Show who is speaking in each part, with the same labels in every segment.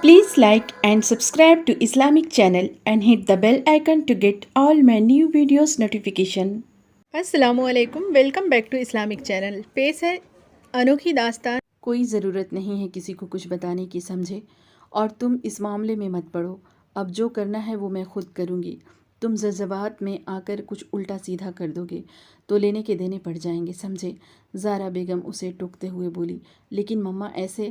Speaker 1: Please like and subscribe to Islamic channel and hit the bell icon to get all my new videos notification.
Speaker 2: السلام علیکم، welcome back to Islamic channel. پیش ہے انوکھی داستان۔
Speaker 1: کوئی ضرورت نہیں ہے کسی کو کچھ بتانے کی، سمجھے؟ اور تم اس معاملے میں مت پڑو، اب جو کرنا ہے وہ میں خود کروں گی۔ تم جذبات میں آ کر کچھ الٹا سیدھا کر دو گے تو لینے کے دینے پڑ جائیں گے، سمجھے؟ زارا بیگم اسے ٹوکتے ہوئے بولی۔ لیکن مما ایسے؟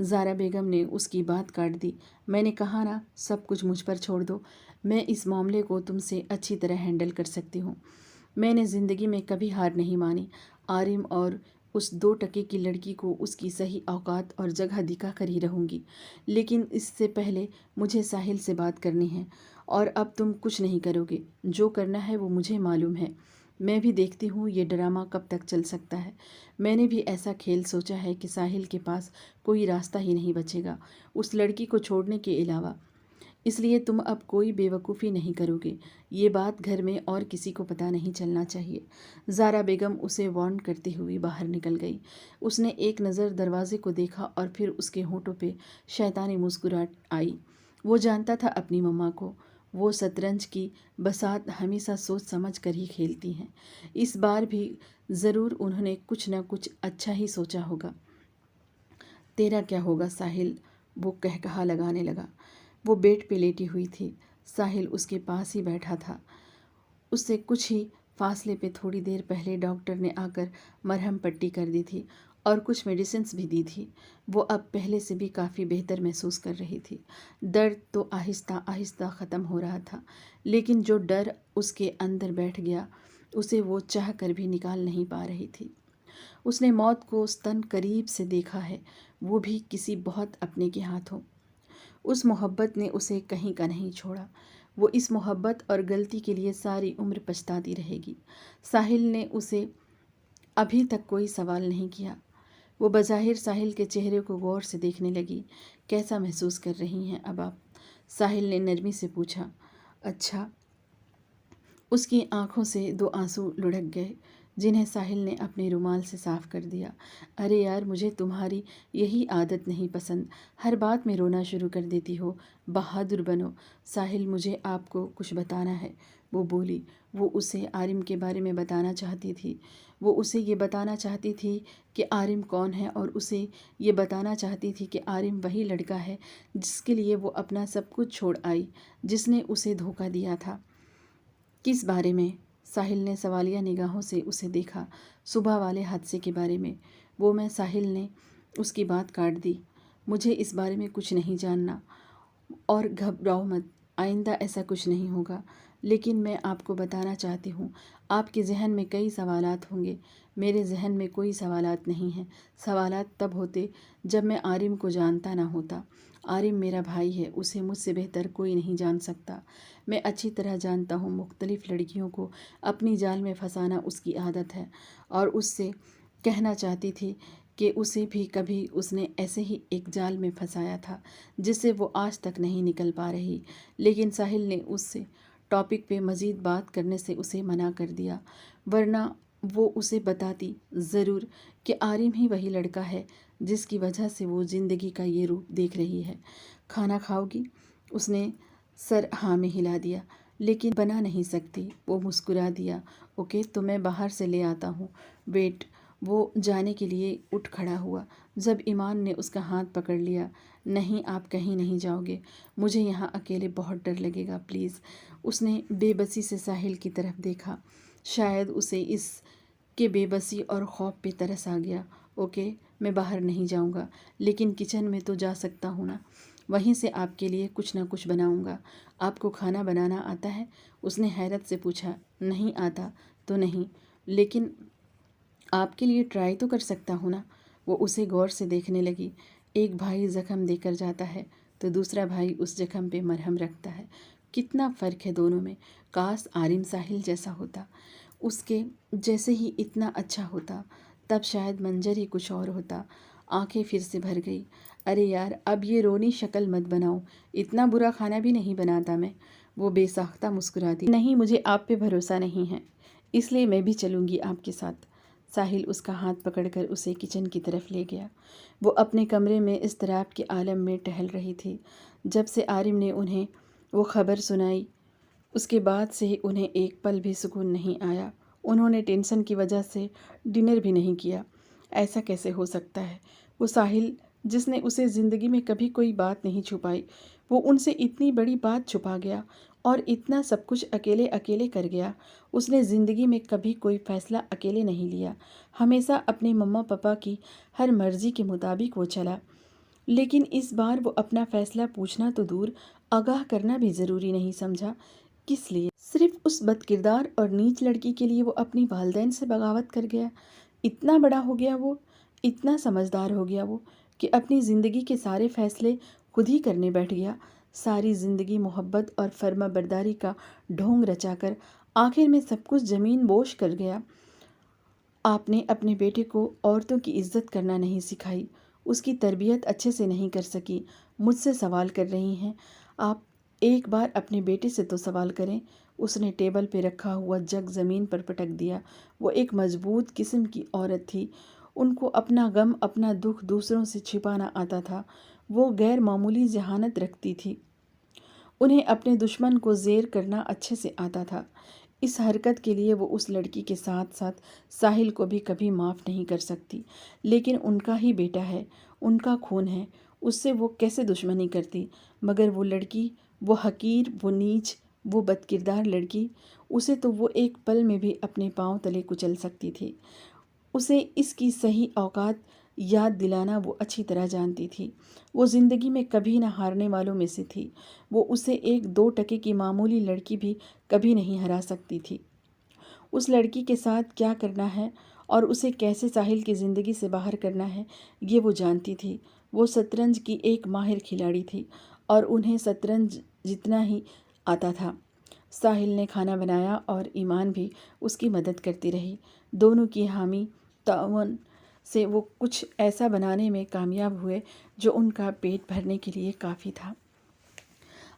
Speaker 1: زارا بیگم نے اس کی بات کاٹ دی۔ میں نے کہا نا، سب کچھ مجھ پر چھوڑ دو، میں اس معاملے کو تم سے اچھی طرح ہینڈل کر سکتی ہوں۔ میں نے زندگی میں کبھی ہار نہیں مانی۔ عارم اور اس 2 ٹکے کی لڑکی کو اس کی صحیح اوقات اور جگہ دکھا کر ہی رہوں گی، لیکن اس سے پہلے مجھے ساحل سے بات کرنی ہے۔ اور اب تم کچھ نہیں کرو گے، جو کرنا ہے وہ مجھے معلوم ہے۔ میں بھی دیکھتی ہوں یہ ڈرامہ کب تک چل سکتا ہے۔ میں نے بھی ایسا کھیل سوچا ہے کہ ساحل کے پاس کوئی راستہ ہی نہیں بچے گا اس لڑکی کو چھوڑنے کے علاوہ، اس لیے تم اب کوئی بے وقوفی نہیں کرو گے۔ یہ بات گھر میں اور کسی کو پتہ نہیں چلنا چاہیے۔ زارا بیگم اسے وارن کرتی ہوئی باہر نکل گئی۔ اس نے ایک نظر دروازے کو دیکھا اور پھر اس کے ہونٹوں پہ شیطانی مسکراہٹ آئی۔ وہ جانتا تھا اپنی مما کو، وہ شطرنج کی بساط ہمیشہ سوچ سمجھ کر ہی کھیلتی ہیں۔ اس بار بھی ضرور انہوں نے کچھ نہ کچھ اچھا ہی سوچا ہوگا۔ تیرا کیا ہوگا ساحل؟ وہ قہقہا لگانے لگا۔ وہ بیڈ پہ لیٹی ہوئی تھی، ساحل اس کے پاس ہی بیٹھا تھا۔ اس سے کچھ ہی فاصلے پہ تھوڑی دیر پہلے ڈاکٹر نے آ کر مرہم پٹی کر دی تھی اور کچھ میڈیسنز بھی دی تھی۔ وہ اب پہلے سے بھی کافی بہتر محسوس کر رہی تھی۔ درد تو آہستہ آہستہ ختم ہو رہا تھا، لیکن جو ڈر اس کے اندر بیٹھ گیا اسے وہ چاہ کر بھی نکال نہیں پا رہی تھی۔ اس نے موت کو ستن قریب سے دیکھا ہے، وہ بھی کسی بہت اپنے کے ہاتھوں۔ اس محبت نے اسے کہیں کا نہیں چھوڑا۔ وہ اس محبت اور غلطی کے لیے ساری عمر پچھتاتی رہے گی۔ ساحل نے اسے ابھی تک کوئی سوال نہیں کیا۔ وہ بظاہر ساحل کے چہرے کو غور سے دیکھنے لگی۔ کیسا محسوس کر رہی ہیں اب آپ؟ ساحل نے نرمی سے پوچھا۔ اچھا۔ اس کی آنکھوں سے 2 آنسو لڑھک گئے جنہیں ساحل نے اپنے رومال سے صاف کر دیا۔ ارے یار، مجھے تمہاری یہی عادت نہیں پسند، ہر بات میں رونا شروع کر دیتی ہو۔ بہادر بنو ساحل، مجھے آپ کو کچھ بتانا ہے، وہ بولی۔ وہ اسے عارم کے بارے میں بتانا چاہتی تھی۔ وہ اسے یہ بتانا چاہتی تھی کہ عارم کون ہے، اور اسے یہ بتانا چاہتی تھی کہ عارم وہی لڑکا ہے جس کے لیے وہ اپنا سب کچھ چھوڑ آئی، جس نے اسے دھوکہ دیا تھا۔ کس بارے میں؟ ساحل نے سوالیہ نگاہوں سے اسے دیکھا۔ صبح والے حادثے کے بارے میں۔ وہ میں ساحل نے اس کی بات کاٹ دی۔ مجھے اس بارے میں کچھ نہیں جاننا، اور گھبراؤ مت، آئندہ ایسا کچھ نہیں ہوگا۔ لیکن میں آپ کو بتانا چاہتی ہوں، آپ کے ذہن میں کئی سوالات ہوں گے، میرے ذہن میں کوئی سوالات نہیں ہیں۔ سوالات تب ہوتے جب میں عارم کو جانتا نہ ہوتا۔ عارم میرا بھائی ہے، اسے مجھ سے بہتر کوئی نہیں جان سکتا۔ میں اچھی طرح جانتا ہوں مختلف لڑکیوں کو اپنی جال میں پھنسانا اس کی عادت ہے، اور اس سے کہنا چاہتی تھی کہ اسے بھی کبھی اس نے ایسے ہی ایک جال میں پھنسایا تھا جس سے وہ آج تک نہیں نکل پا رہی۔ لیکن ساحل نے اس سے ٹاپک پہ مزید بات کرنے سے اسے منع کر دیا، ورنہ وہ اسے بتاتی ضرور کہ عارم ہی وہی لڑکا ہے جس کی وجہ سے وہ زندگی کا یہ روپ دیکھ رہی ہے۔ کھانا کھاؤ گی؟ اس نے سر ہاں میں ہلا دیا۔ لیکن بنا نہیں سکتی، وہ مسکرا دیا۔ اوکے، تو میں باہر سے لے آتا ہوں۔ ویٹ۔ وہ جانے کے لیے اٹھ کھڑا ہوا جب ایمان نے اس کا ہاتھ پکڑ لیا۔ نہیں، آپ کہیں نہیں جاؤ گے، مجھے یہاں اکیلے بہت ڈر لگے گا، پلیز۔ اس نے بے بسی سے ساحل کی طرف دیکھا۔ شاید اسے اس کے بے بسی اور خوف پہ ترس آ گیا۔ اوکے، میں باہر نہیں جاؤں گا، لیکن کچن میں تو جا سکتا ہوں نا، وہیں سے آپ کے لیے کچھ نہ کچھ بناؤں گا۔ آپ کو کھانا بنانا آتا ہے؟ اس نے حیرت سے پوچھا۔ نہیں آتا تو نہیں، لیکن آپ کے لیے ٹرائی تو کر سکتا ہوں نا۔ وہ اسے غور سے دیکھنے لگی۔ ایک بھائی زخم دے کر جاتا ہے تو دوسرا بھائی اس زخم پہ مرہم رکھتا ہے، کتنا فرق ہے دونوں میں۔ کاش عارم ساحل جیسا ہوتا، اس کے جیسے ہی اتنا اچھا ہوتا، تب شاید منظر ہی کچھ اور ہوتا۔ آنکھیں پھر سے بھر گئی۔ ارے یار، اب یہ رونی شکل مت بناؤ، اتنا برا کھانا بھی نہیں بناتا میں۔ وہ بے ساختہ مسکرا دی۔ نہیں، مجھے آپ پہ بھروسہ نہیں ہے، اس لیے میں بھی چلوں گی آپ کے ساتھ۔ ساحل اس کا ہاتھ پکڑ کر اسے کچن کی طرف لے گیا۔ وہ اپنے کمرے میں اضطراب کے عالم میں ٹہل رہی تھی۔ جب سے عارم نے انہیں وہ خبر سنائی اس کے بعد سے ہی انہیں ایک پل بھی سکون نہیں آیا۔ انہوں نے ٹینشن کی وجہ سے ڈنر بھی نہیں کیا۔ ایسا کیسے ہو سکتا ہے؟ وہ ساحل جس نے اسے زندگی میں کبھی کوئی بات نہیں چھپائی، وہ ان سے اتنی بڑی بات چھپا گیا اور اتنا سب کچھ اکیلے اکیلے کر گیا۔ اس نے زندگی میں کبھی کوئی فیصلہ اکیلے نہیں لیا، ہمیشہ اپنے مما پاپا کی ہر مرضی کے مطابق وہ چلا۔ لیکن اس بار وہ اپنا فیصلہ پوچھنا تو دور، آگاہ کرنا بھی ضروری نہیں سمجھا۔ کس لیے؟ صرف اس بد کردار اور نیچ لڑکی کے لیے وہ اپنی والدین سے بغاوت کر گیا۔ اتنا بڑا ہو گیا وہ، اتنا سمجھدار ہو گیا وہ کہ اپنی زندگی کے سارے فیصلے خود ہی کرنے بیٹھ گیا۔ ساری زندگی محبت اور فرما برداری کا ڈھونگ رچا کر آخر میں سب کچھ زمین بوش کر گیا۔ آپ نے اپنے بیٹے کو عورتوں کی عزت کرنا نہیں سکھائی، اس کی تربیت اچھے سے نہیں کر سکی۔ مجھ سے سوال کر رہی ہیں آپ؟ ایک بار اپنے بیٹے سے تو سوال کریں۔ اس نے ٹیبل پہ رکھا ہوا جگ زمین پر پٹک دیا۔ وہ ایک مضبوط قسم کی عورت تھی، ان کو اپنا غم اپنا دکھ دوسروں سے چھپانا آتا تھا۔ وہ غیر معمولی ذہانت رکھتی تھی، انہیں اپنے دشمن کو زیر کرنا اچھے سے آتا تھا۔ اس حرکت کے لیے وہ اس لڑکی کے ساتھ ساتھ ساحل کو بھی کبھی معاف نہیں کر سکتی، لیکن ان کا ہی بیٹا ہے، ان کا خون ہے، اس سے وہ کیسے دشمنی کرتی؟ مگر وہ لڑکی، وہ حقیر، وہ نیچ، وہ بد کردار لڑکی، اسے تو وہ ایک پل میں بھی اپنے پاؤں تلے کچل سکتی تھی۔ اسے اس کی صحیح اوقات یاد دلانا وہ اچھی طرح جانتی تھی۔ وہ زندگی میں کبھی نہ ہارنے والوں میں سے تھی۔ وہ اسے ایک 2 ٹکے کی معمولی لڑکی بھی کبھی نہیں ہرا سکتی تھی۔ اس لڑکی کے ساتھ کیا کرنا ہے اور اسے کیسے ساحل کی زندگی سے باہر کرنا ہے یہ وہ جانتی تھی۔ وہ شطرنج کی ایک ماہر کھلاڑی تھی اور انہیں شطرنج جتنا ہی آتا تھا۔ ساحل نے کھانا بنایا اور ایمان بھی اس کی مدد کرتی رہی۔ دونوں کی حامی تعاون سے وہ کچھ ایسا بنانے میں کامیاب ہوئے جو ان کا پیٹ بھرنے کے لیے کافی تھا۔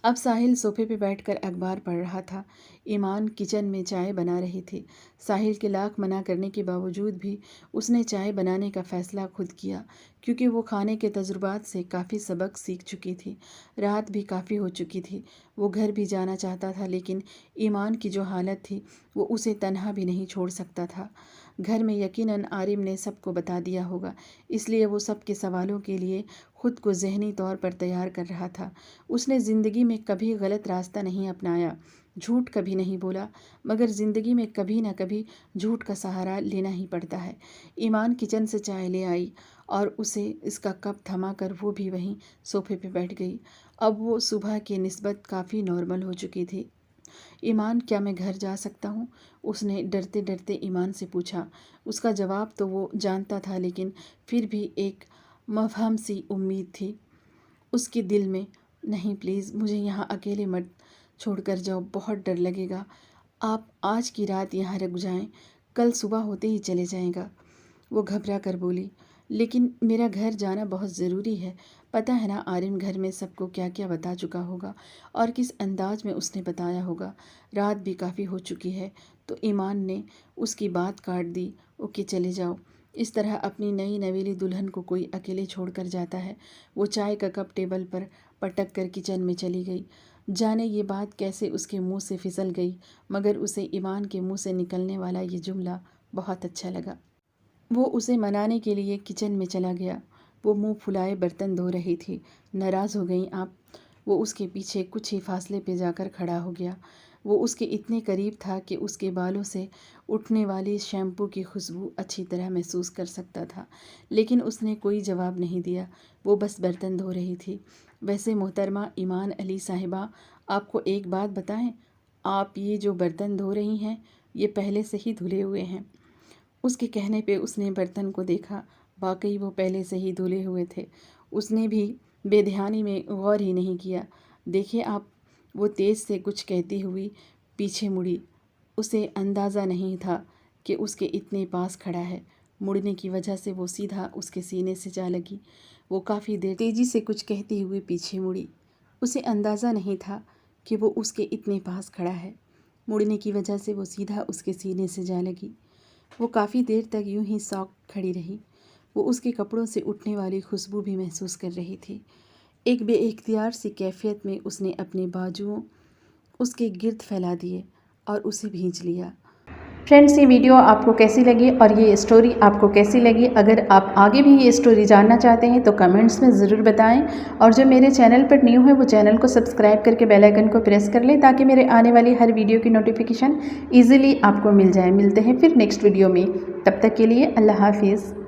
Speaker 1: اب ساحل صوفے پہ بیٹھ کر اخبار پڑھ رہا تھا، ایمان کچن میں چائے بنا رہی تھی۔ ساحل کے لاکھ منع کرنے کے باوجود بھی اس نے چائے بنانے کا فیصلہ خود کیا، کیونکہ وہ کھانے کے تجربات سے کافی سبق سیکھ چکی تھی۔ رات بھی کافی ہو چکی تھی۔ وہ گھر بھی جانا چاہتا تھا، لیکن ایمان کی جو حالت تھی وہ اسے تنہا بھی نہیں چھوڑ سکتا تھا۔ گھر میں یقیناً عارم نے سب کو بتا دیا ہوگا، اس لیے وہ سب کے سوالوں کے لیے خود کو ذہنی طور پر تیار کر رہا تھا۔ اس نے زندگی میں کبھی غلط راستہ نہیں اپنایا، جھوٹ کبھی نہیں بولا، مگر زندگی میں کبھی نہ کبھی جھوٹ کا سہارا لینا ہی پڑتا ہے۔ ایمان کچن سے چائے لے آئی اور اسے اس کا کپ تھما کر وہ بھی وہیں صوفے پہ بیٹھ گئی۔ اب وہ صبح کی نسبت کافی نارمل ہو چکی تھی۔ ایمان، کیا میں گھر جا سکتا ہوں؟ اس نے ڈرتے ڈرتے ایمان سے پوچھا۔ اس کا جواب تو وہ جانتا تھا، لیکن پھر بھی ایک مبہم سی امید تھی اس کے دل میں۔ نہیں پلیز، مجھے یہاں اکیلے مت چھوڑ کر جاؤ، بہت ڈر لگے گا۔ آپ آج کی رات یہاں رک جائیں، کل صبح ہوتے ہی چلے جائیں گا۔ وہ گھبرا کر بولی، لیکن میرا گھر جانا بہت ضروری ہے۔ پتہ ہے نا عارم گھر میں سب کو کیا کیا بتا چکا ہوگا اور کس انداز میں اس نے بتایا ہوگا۔ رات بھی کافی ہو چکی ہے۔ تو ایمان نے اس کی بات کاٹ دی۔ اوکے، چلے جاؤ۔ اس طرح اپنی نئی نویلی دلہن کو کوئی اکیلے چھوڑ کر جاتا ہے؟ وہ چائے کا کپ ٹیبل پر پٹک کر کچن میں چلی گئی۔ جانے یہ بات کیسے اس کے منہ سے پھسل گئی، مگر اسے ایمان کے منہ سے نکلنے والا یہ جملہ بہت اچھا لگا۔ وہ اسے منانے کے لیے کچن میں چلا گیا۔ وہ منہ پھلائے برتن دھو رہی تھی۔ ناراض ہو گئیں آپ؟ وہ اس کے پیچھے کچھ ہی فاصلے پہ جا کر کھڑا ہو گیا۔ وہ اس کے اتنے قریب تھا کہ اس کے بالوں سے اٹھنے والی شیمپو کی خوشبو اچھی طرح محسوس کر سکتا تھا، لیکن اس نے کوئی جواب نہیں دیا۔ وہ بس برتن دھو رہی تھی۔ ویسے محترمہ ایمان علی صاحبہ، آپ کو ایک بات بتائیں، آپ یہ جو برتن دھو رہی ہیں یہ پہلے سے ہی دھلے ہوئے ہیں۔ اس کے کہنے پہ اس نے برتن کو دیکھا۔ واقعی وہ پہلے سے ہی دھلے ہوئے تھے۔ اس نے بھی بے دھیانی میں غور ہی نہیں کیا۔ دیکھیں آپ، وہ تیز سے کچھ کہتی ہوئی پیچھے مڑی۔ اسے اندازہ نہیں تھا کہ اس کے اتنے پاس کھڑا ہے۔ مڑنے کی وجہ سے وہ سیدھا اس کے سینے سے جا لگی۔ وہ کافی دیر تیزی سے کچھ کہتی ہوئی پیچھے مڑی۔ اسے اندازہ نہیں تھا کہ وہ اس کے اتنے پاس کھڑا ہے۔ مڑنے کی وجہ سے وہ سیدھا اس کے سینے سے جا لگی۔ وہ کافی دیر تک یوں ہی ساکھ کھڑی رہی۔ وہ اس کے کپڑوں سے اٹھنے والی خوشبو بھی محسوس کر رہی تھی۔ ایک بے اختیار سی کیفیت میں اس نے اپنے بازوؤں اس کے گرد پھیلا دیے اور اسے بھینچ لیا۔
Speaker 2: فرینڈس، یہ ویڈیو آپ کو کیسی لگی اور یہ اسٹوری آپ کو کیسی لگی؟ اگر آپ آگے بھی یہ اسٹوری جاننا چاہتے ہیں تو کمنٹس میں ضرور بتائیں، اور جو میرے چینل پر نیو ہے وہ چینل کو سبسکرائب کر کے بیل آئیکن کو پریس کر لیں تاکہ میرے آنے والی ہر ویڈیو کی نوٹیفیکیشن ایزیلی آپ کو مل جائے۔ ملتے ہیں پھر نیکسٹ ویڈیو میں، تب تک کے لیے اللہ حافظ۔